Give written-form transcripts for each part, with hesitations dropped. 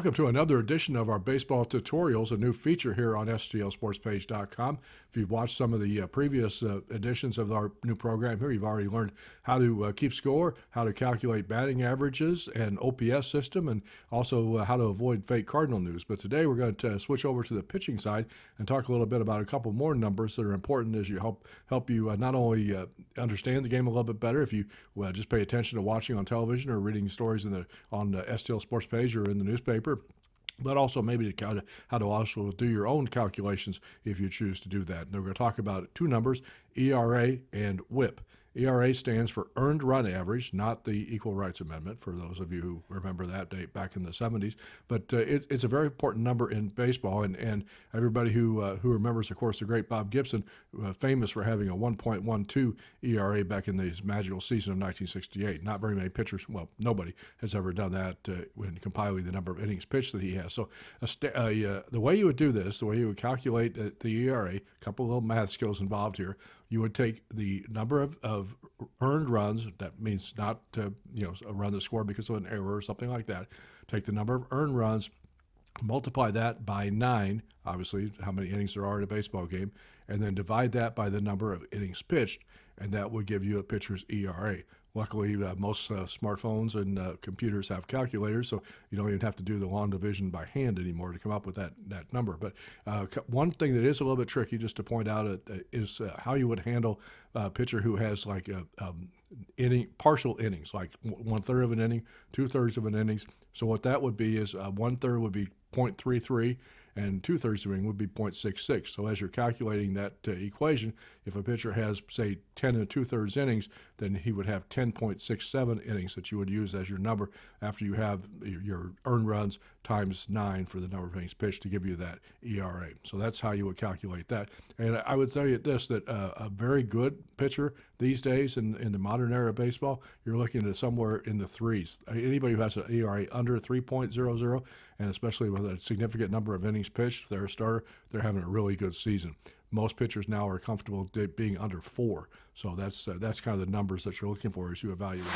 Welcome to another edition of our baseball tutorials, a new feature here on stlsportspage.com. If you've watched some of the previous editions of our new program here, you've already learned how to keep score, how to calculate batting averages and OPS system, and also how to avoid fake Cardinal news. But today we're going to switch over to the pitching side and talk a little bit about a couple more numbers that are important as you help you not only understand the game a little bit better if you just pay attention to watching on television or reading stories on the STL Sports page or in the newspaper, but also maybe how to also do your own calculations if you choose to do that. And we're going to talk about two numbers, ERA and WHIP. ERA stands for Earned Run Average, not the Equal Rights Amendment, for those of you who remember that date back in the 70s. But it's a very important number in baseball, and everybody who remembers, of course, the great Bob Gibson, famous for having a 1.12 ERA back in his magical season of 1968. Not very many pitchers, well, nobody has ever done that when compiling the number of innings pitched that he has. So the way you would do this, the way you would calculate the ERA, a couple of little math skills involved here. You would take the number of earned runs. That means not a run that scored because of an error or something like that. Take the number of earned runs, multiply that by 9, obviously how many innings there are in a baseball game, and then divide that by the number of innings pitched, and that would give you a pitcher's ERA. Luckily, most smartphones and computers have calculators, so you don't even have to do the long division by hand anymore to come up with that number. But one thing that is a little bit tricky, just to point out, is how you would handle a pitcher who has like partial innings, like 1/3 of an inning, 2/3 of an innings. So what that would be is 1/3 would be 0.33, and 2/3 of an inning would be 0.66. So as you're calculating that equation, if a pitcher has, say, 10 and 2/3 innings, then he would have 10.67 innings that you would use as your number after you have your earned runs times 9 for the number of innings pitched to give you that ERA. So that's how you would calculate that. And I would tell you this, that a very good pitcher these days in the modern era of baseball, you're looking at somewhere in the threes. Anybody who has an ERA under 3.00, and especially with a significant number of innings pitched, if they're a starter, they're having a really good season. Most pitchers now are comfortable being under 4. So that's kind of the numbers that you're looking for as you evaluate.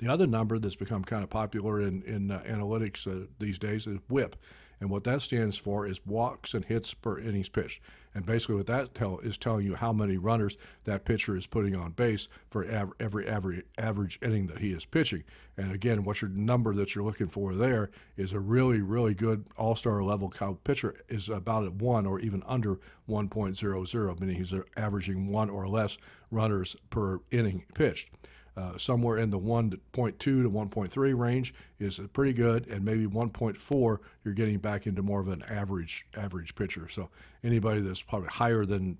The other number that's become kind of popular in analytics these days is WHIP, and what that stands for is walks and hits per innings pitched. And basically what that is telling you how many runners that pitcher is putting on base for every average inning that he is pitching. And again, what your number that you're looking for there is a really, really good all-star level pitcher is about at 1 or even under 1.00, meaning he's averaging 1 or less runners per inning pitched. Somewhere in the 1.2 to 1.3 range is pretty good, and maybe 1.4 you're getting back into more of an average pitcher. So anybody that's probably higher than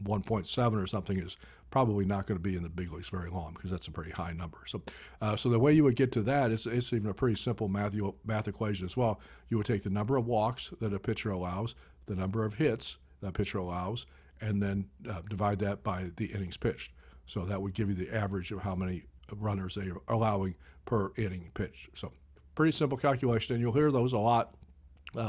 1.7 or something is probably not going to be in the big leagues very long, because that's a pretty high number. So the way you would get to that is it's even a pretty simple math equation as well. You would take the number of walks that a pitcher allows, the number of hits that a pitcher allows, and then divide that by the innings pitched. So that would give you the average of how many runners they are allowing per inning pitch. So pretty simple calculation, and you'll hear those a lot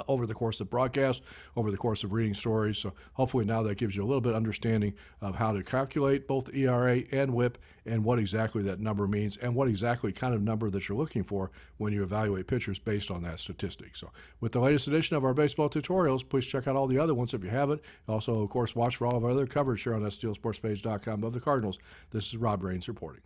over the course of the broadcast, over the course of reading stories. So hopefully now that gives you a little bit of understanding of how to calculate both ERA and WHIP, and what exactly that number means, and what exactly kind of number that you're looking for when you evaluate pitchers based on that statistic. So with the latest edition of our baseball tutorials, please check out all the other ones if you haven't. Also, of course, watch for all of our other coverage here on STLSportsPage.com of the Cardinals. This is Rob Rains reporting.